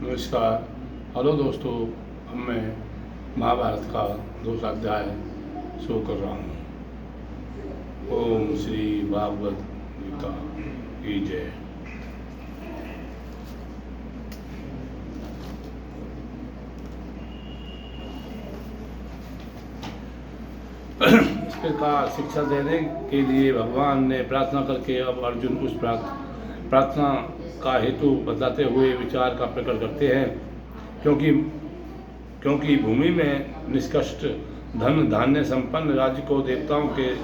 नमस्कार। हेलो दोस्तों, अब मैं महाभारत का दूसरा अध्याय शुरू कर रहा हूँ। ओम श्री भागवत गीता की जय। इस प्रकार शिक्षा देने के लिए भगवान ने प्रार्थना करके अब अर्जुन उस प्रार्थना का हेतु बताते हुए विचार का प्रकट करते हैं। क्योंकि भूमि में निष्कष्ट धन धान्य संपन्न राज्य को देवताओं के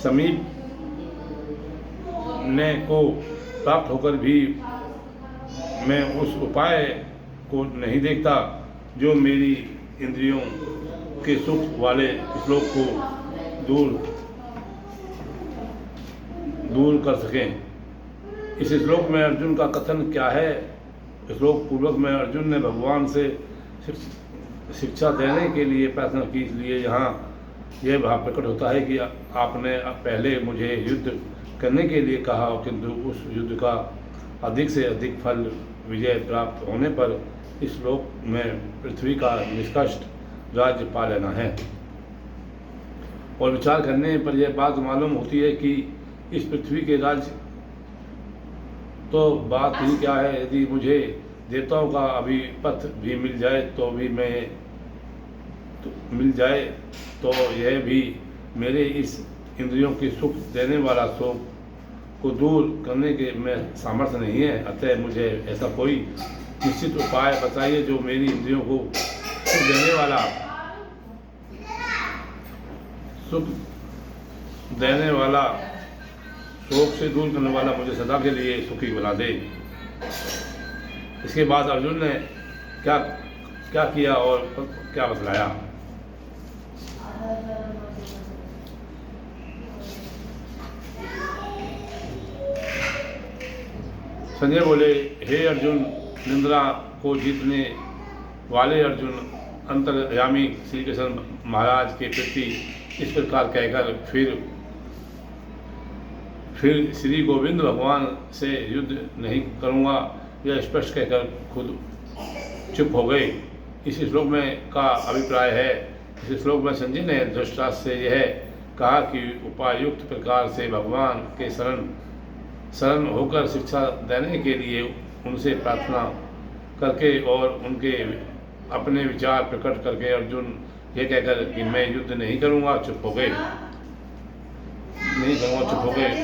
समीप ने को प्राप्त होकर भी मैं उस उपाय को नहीं देखता जो मेरी इंद्रियों के सुख वाले श्लोक को दूर कर सकें। इस श्लोक में अर्जुन का कथन क्या है? श्लोक पूर्वक में अर्जुन ने भगवान से शिक्षा देने के लिए प्रार्थना की, इसलिए यहाँ यह भाव प्रकट होता है कि आपने पहले मुझे युद्ध करने के लिए कहा, किंतु उस युद्ध का अधिक से अधिक फल विजय प्राप्त होने पर इस श्लोक में पृथ्वी का निष्कष्ट राज्य पा लेना है। और विचार करने पर यह बात मालूम होती है कि इस पृथ्वी के राज्य तो बात ही क्या है, यदि मुझे देवताओं का अभिपथ भी मिल जाए तो यह भी मेरे इस इंद्रियों के सुख देने वाला शोक को दूर करने के में सामर्थ्य नहीं है। अतः मुझे ऐसा कोई निश्चित उपाय बताइए जो मेरी इंद्रियों को सुख देने वाला शोक से दूर करने वाला मुझे सदा के लिए सुखी बना दे। इसके बाद अर्जुन ने क्या किया और क्या बतलाया। संजय बोले, हे अर्जुन, निंद्रा को जीतने वाले अर्जुन अंतर्यामी श्री कृष्ण महाराज के प्रति इस प्रकार कहकर फिर श्री गोविंद भगवान से युद्ध नहीं करूँगा यह स्पष्ट कहकर खुद चुप हो गए। इस श्लोक में का अभिप्राय है। इस श्लोक में संजय ने धृतराष्ट्र से यह कहा कि उपायुक्त प्रकार से भगवान के शरण होकर शिक्षा देने के लिए उनसे प्रार्थना करके और उनके अपने विचार प्रकट करके अर्जुन ये कहकर कि मैं युद्ध नहीं करूँगा चुप हो गए।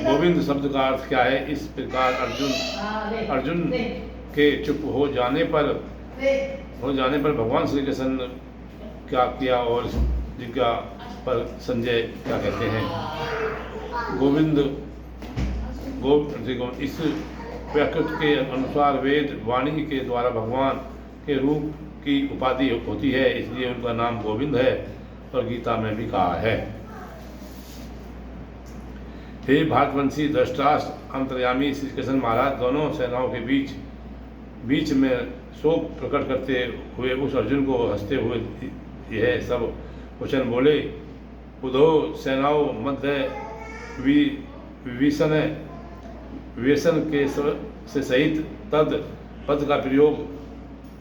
गोविंद शब्द का अर्थ क्या है? इस प्रकार अर्जुन के चुप हो जाने पर भगवान श्री कृष्ण क्या किया और जिज्ञा पर संजय क्या कहते हैं। इस प्रकृति के अनुसार वेद वाणी के द्वारा भगवान के रूप की उपाधि होती है, इसलिए उनका नाम गोविंद है और गीता में भी कहा है। हे भारतवंशी धृतराष्ट्र, अंतर्यामी श्री कृष्ण महाराज दोनों सेनाओं के बीच में शोक प्रकट करते हुए उस अर्जुन को हंसते हुए यह सब वचन बोले। उदो सेनाओं मध्य विवेशन के से सहित तद पद का प्रयोग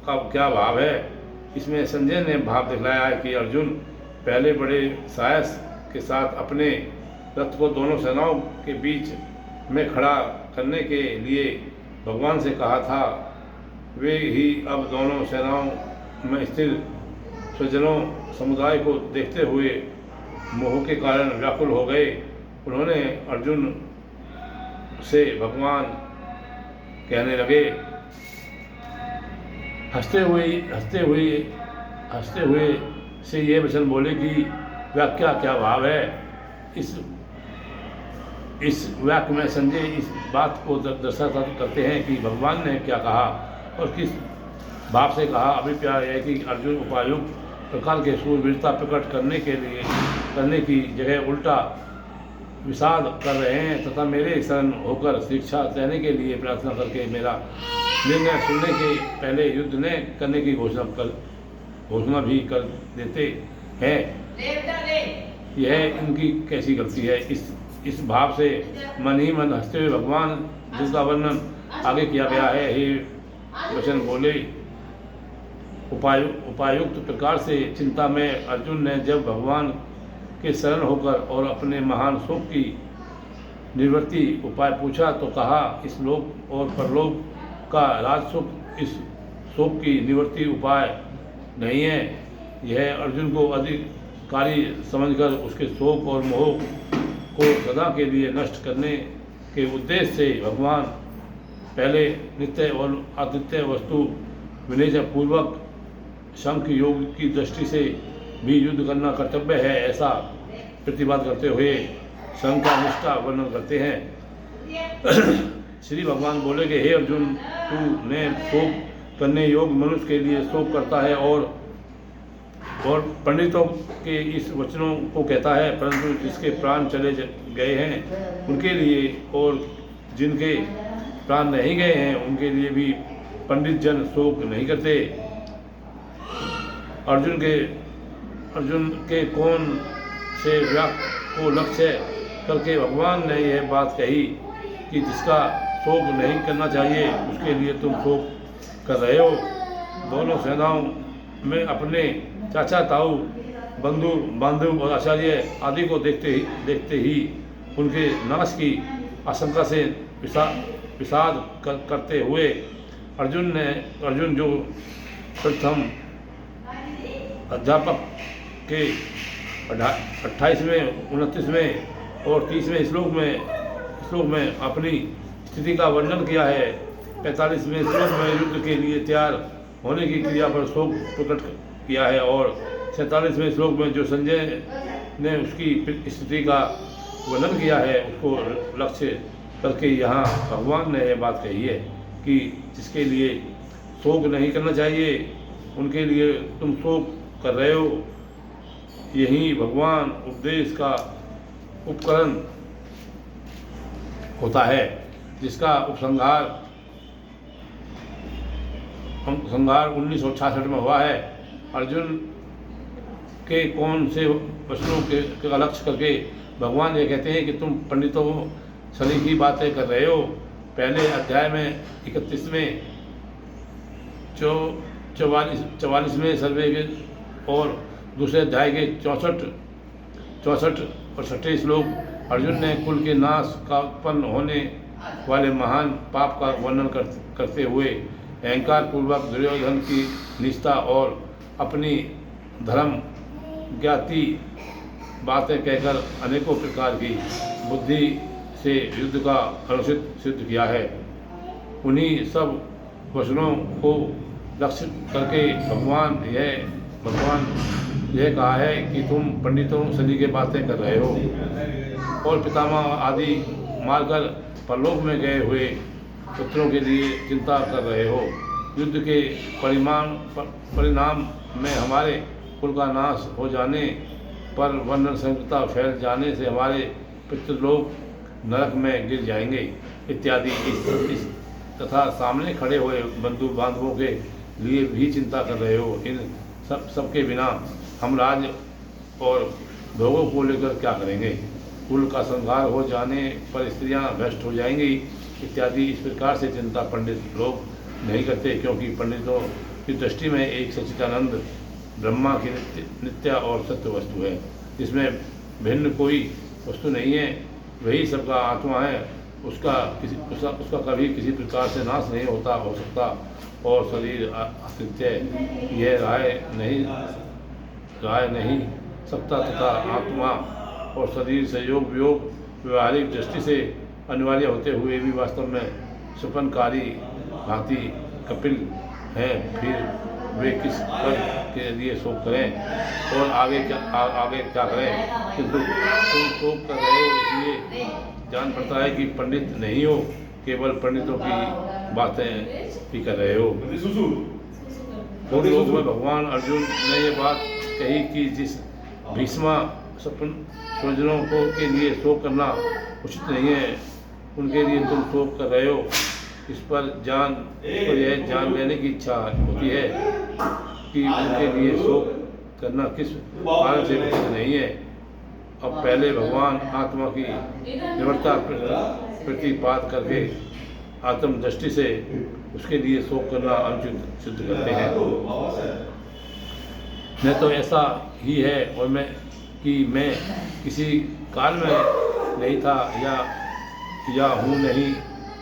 का क्या भाव है? इसमें संजय ने भाव दिखलाया है कि अर्जुन पहले बड़े साहस के साथ अपने रथ को दोनों सेनाओं के बीच में खड़ा करने के लिए भगवान से कहा था। वे ही अब दोनों सेनाओं में स्थिर स्वजनों समुदाय को देखते हुए मोह के कारण व्याकुल हो गए। उन्होंने अर्जुन से भगवान कहने लगे, हंसते हुए से ये वचन बोले कि व्याख्या क्या भाव है। इस वाक्य में संजय इस बात को दर्शाता करते हैं कि भगवान ने क्या कहा और किस भाव से कहा। अभिप्राय है कि अर्जुन उपायुक्त प्रकार के शूरवीरता प्रकट करने की जगह उल्टा विषाद कर रहे हैं तथा मेरे शरण होकर शिक्षा देने के लिए प्रार्थना करके मेरा निर्णय सुनने के पहले युद्ध न करने की घोषणा भी कर देते हैं। यह इनकी कैसी गलती है? इस भाव से मन ही मन हंसते हुए भगवान जिसका वर्णन आगे किया गया है, हे वचन बोले उपायुक्त प्रकार से चिंता में अर्जुन ने जब भगवान के शरण होकर और अपने महान शोक की निवृत्ति उपाय पूछा तो कहा, इस लोक और परलोक का राज सुख इस शोक की निवृत्ति उपाय नहीं है। यह अर्जुन को अधिकारी समझकर उसके शोक और मोह को सदा के लिए नष्ट करने के उद्देश्य से भगवान पहले नित्य और अद्वितीय वस्तु विनिश्चय पूर्वक शंख योग की दृष्टि से भी युद्ध करना कर्तव्य है ऐसा प्रतिपाद करते हुए शंख का निष्ठा वर्णन करते हैं। श्री भगवान बोले कि हे अर्जुन, तूने शोक करने योग्य मनुष्य के लिए शोक करता है और पंडितों के इस वचनों को कहता है, परंतु जिसके प्राण चले गए हैं उनके लिए और जिनके प्राण नहीं गए हैं उनके लिए भी पंडित जन शोक नहीं करते। अर्जुन के कौन से वाक्य को लक्ष्य करके भगवान ने यह बात कही कि जिसका शोक नहीं करना चाहिए उसके लिए तुम शोक कर रहे हो। दोनों सेनाओं में अपने चाचा, ताऊ, बंधु बांधव और आचार्य आदि को देखते ही उनके नाश की आशंका से विषाद करते हुए अर्जुन जो प्रथम अध्यापक के 28वें, 29वें और 30वें श्लोक में अपनी स्थिति का वर्णन किया है। 45वें श्लोक में युद्ध के लिए तैयार होने की क्रिया पर शोक प्रकट किया है और 47वें श्लोक में जो संजय ने उसकी स्थिति का वर्णन किया है उसको लक्ष्य करके यहाँ भगवान ने यह बात कही है कि जिसके लिए शोक नहीं करना चाहिए उनके लिए तुम शोक कर रहे हो। यही भगवान उपदेश का उपकरण होता है जिसका उपसंहार 1966 में हुआ है। अर्जुन के कौन से वचनों का लक्ष्य करके भगवान ये कहते हैं कि तुम पंडितों सली की बातें कर रहे हो। पहले अध्याय में 31वें, 44वें सर्वे के और दूसरे अध्याय के 64 और 66 श्लोक अर्जुन ने कुल के नाश का उत्पन्न होने वाले महान पाप का वर्णन करते हुए अहंकार पूर्वक दुर्योधन की निष्ठा और अपनी धर्म ज्ञाति बातें कहकर अनेकों प्रकार की बुद्धि से युद्ध का अनुचित सिद्ध किया है। उन्हीं सब वचनों को लक्ष्य करके भगवान यह कहा है कि तुम पंडितों सली के बातें कर रहे हो और पितामह आदि मारकर परलोक में गए हुए पुत्रों के लिए चिंता कर रहे हो। युद्ध के परिणाम में हमारे कुल का नाश हो जाने पर वर्णन संहिता फैल जाने से हमारे पितृलोक नरक में गिर जाएंगे इत्यादि इस तथा सामने खड़े हुए बंधु बांधवों के लिए भी चिंता कर रहे हो। इन सबके बिना हम राज और भोगों को लेकर क्या करेंगे। कुल का संहार हो जाने पर स्त्रियां भ्रष्ट हो जाएंगी इत्यादि इस प्रकार से चिंता पंडित लोग नहीं करते, क्योंकि पंडितों की दृष्टि में एक सच्चिदानंद ब्रह्मा की नित्य और सत्य वस्तु है, जिसमें भिन्न कोई वस्तु नहीं है। वही सबका आत्मा है, उसका कभी किसी प्रकार से नाश नहीं हो सकता और शरीर अस्तित्व यह राय नहीं सकता तथा आत्मा और शरीर से योग वियोग व्यवहारिक दृष्टि से अनिवार्य होते हुए भी वास्तव में सुपनकारी भांति कपिल हैं। फिर वे किस पद के लिए शोक करें और आगे क्या करें, किंतु तुम शोक कर रहे हो इसलिए जान पड़ता है कि पंडित नहीं हो, केवल पंडितों की बातें ही कर रहे हो। उन लोग में भगवान अर्जुन ने ये बात कही कि जिस भीष्मा स्वजनों को के लिए शोक करना उचित नहीं है उनके लिए तुम शोक कर रहे हो। इस पर यह जान लेने की इच्छा होती है कि उनके लिए शोक करना किस कारण से उचित नहीं है। अब पहले भगवान आत्मा की निवृत्ता प्रतिपाद करके आत्म दृष्टि से उसके लिए शोक करना अनुचित सिद्ध करते हैं। नहीं तो ऐसा ही है और मैं किसी काल में नहीं था या हूँ नहीं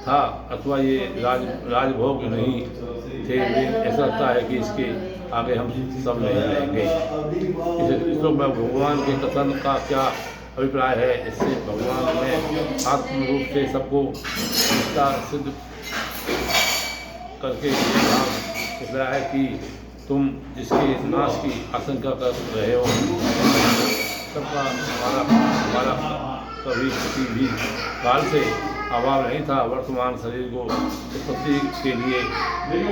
था, अथवा ये राजभोग नहीं थे, ऐसा लगता है कि इसके आगे हम सब नहीं रहेंगे। इस श्लोक में भगवान के कथन का क्या अभिप्राय है? इससे भगवान ने आत्म रूप से सबको सिद्ध करके बताया है कि तुम जिसके नाश की आशंका कर रहे हो, सबका हमारा कभी किसी भी काल से अभाव नहीं था। वर्तमान शरीर को उत्पत्ति के लिए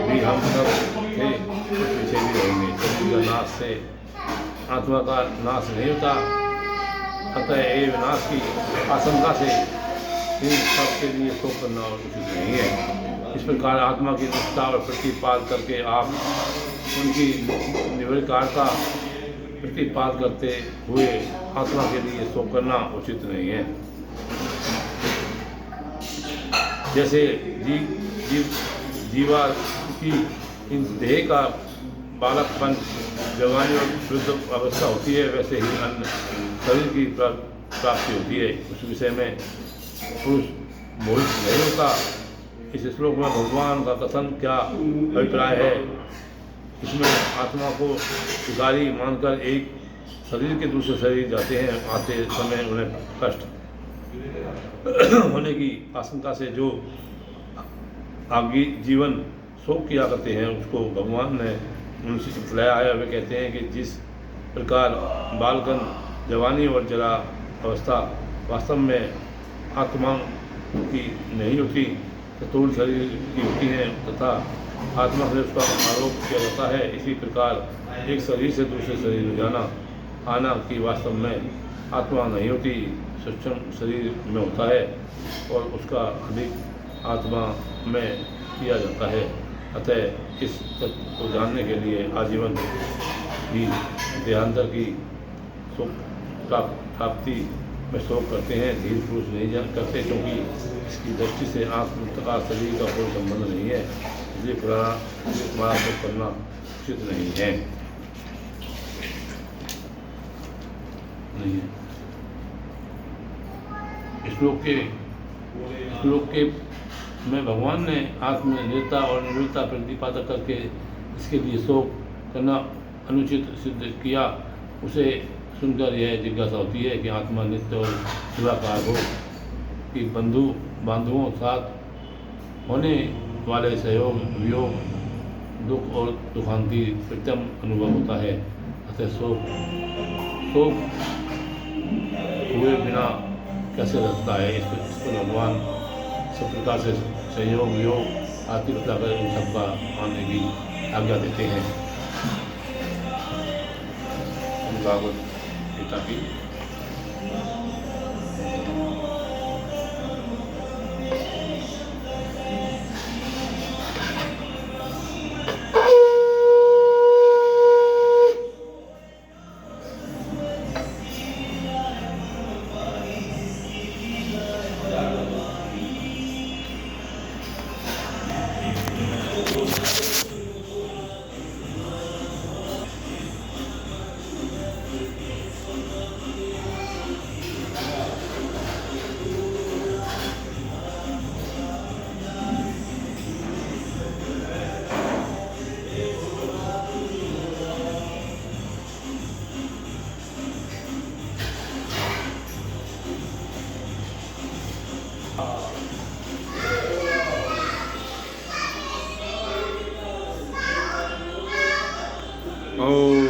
भी हम सब थे, पीछे भी रहेंगे। शरीर का नाश से आत्मा का नाश नहीं होता, अतः ये विनाश की आशंका से इन सब के लिए शोक करना उचित नहीं है। इस प्रकार आत्मा की निष्ठा और प्रतिपाद करके आप उनकी निर्विकारता प्रतिपाद करते हुए आत्मा के लिए शोक करना उचित नहीं है। जैसे जीवा की इन देह का बालकपन, जवानी और वृद्ध अवस्था होती है, वैसे ही अन्य शरीर की प्राप्ति होती है। उस विषय में पुरुष मोहित नहीं होता। इस श्लोक में भगवान का कथन क्या अभिप्राय है? इसमें आत्मा को शिकारी मानकर एक शरीर के दूसरे शरीर जाते हैं। आते समय उन्हें कष्ट होने की आशंका से जो आगे जीवन शोक किया करते हैं, उसको भगवान ने उनसे सिखलाया है। वे कहते हैं कि जिस प्रकार बालकन, जवानी और जरा अवस्था वास्तव में आत्मा की नहीं होती, स्थूल शरीर की होती हैं तथा आत्मा से उसका आरोप किया जाता है, इसी प्रकार एक शरीर से दूसरे शरीर में जाना आना की वास्तव में आत्मा नहीं होती, सूक्ष्म शरीर में होता है और उसका अधिक आत्मा में किया जाता है। अतः इस तत्व को जानने के लिए आजीवन ही देहांतर की सुख प्राप्ति में शोक करते हैं। धीर पुरुष नहीं करते, क्योंकि इसकी दृष्टि से आत्म तथा शरीर का कोई संबंध नहीं है, इसलिए पुराना शोक करना उचित नहीं है। श्लोक के में भगवान ने आत्मनिर्भरता और निर्भरता प्रतिपादक करके इसके लिए शोक करना अनुचित सिद्ध किया। उसे सुनकर यह जिज्ञासा होती है कि आत्मा नित्य और निराकार हो, कि बांधवों साथ होने वाले सहयोग, वियोग, दुख और दुखांति प्रत्यम अनुभव होता है। अतः शोक हुए बिना कैसे रहता है? इस पर भगवान सब प्रकार से संयोग, वियोग आदि बताकर इन सबका आने की आज्ञा देते हैं। भागवत गीता की Oh.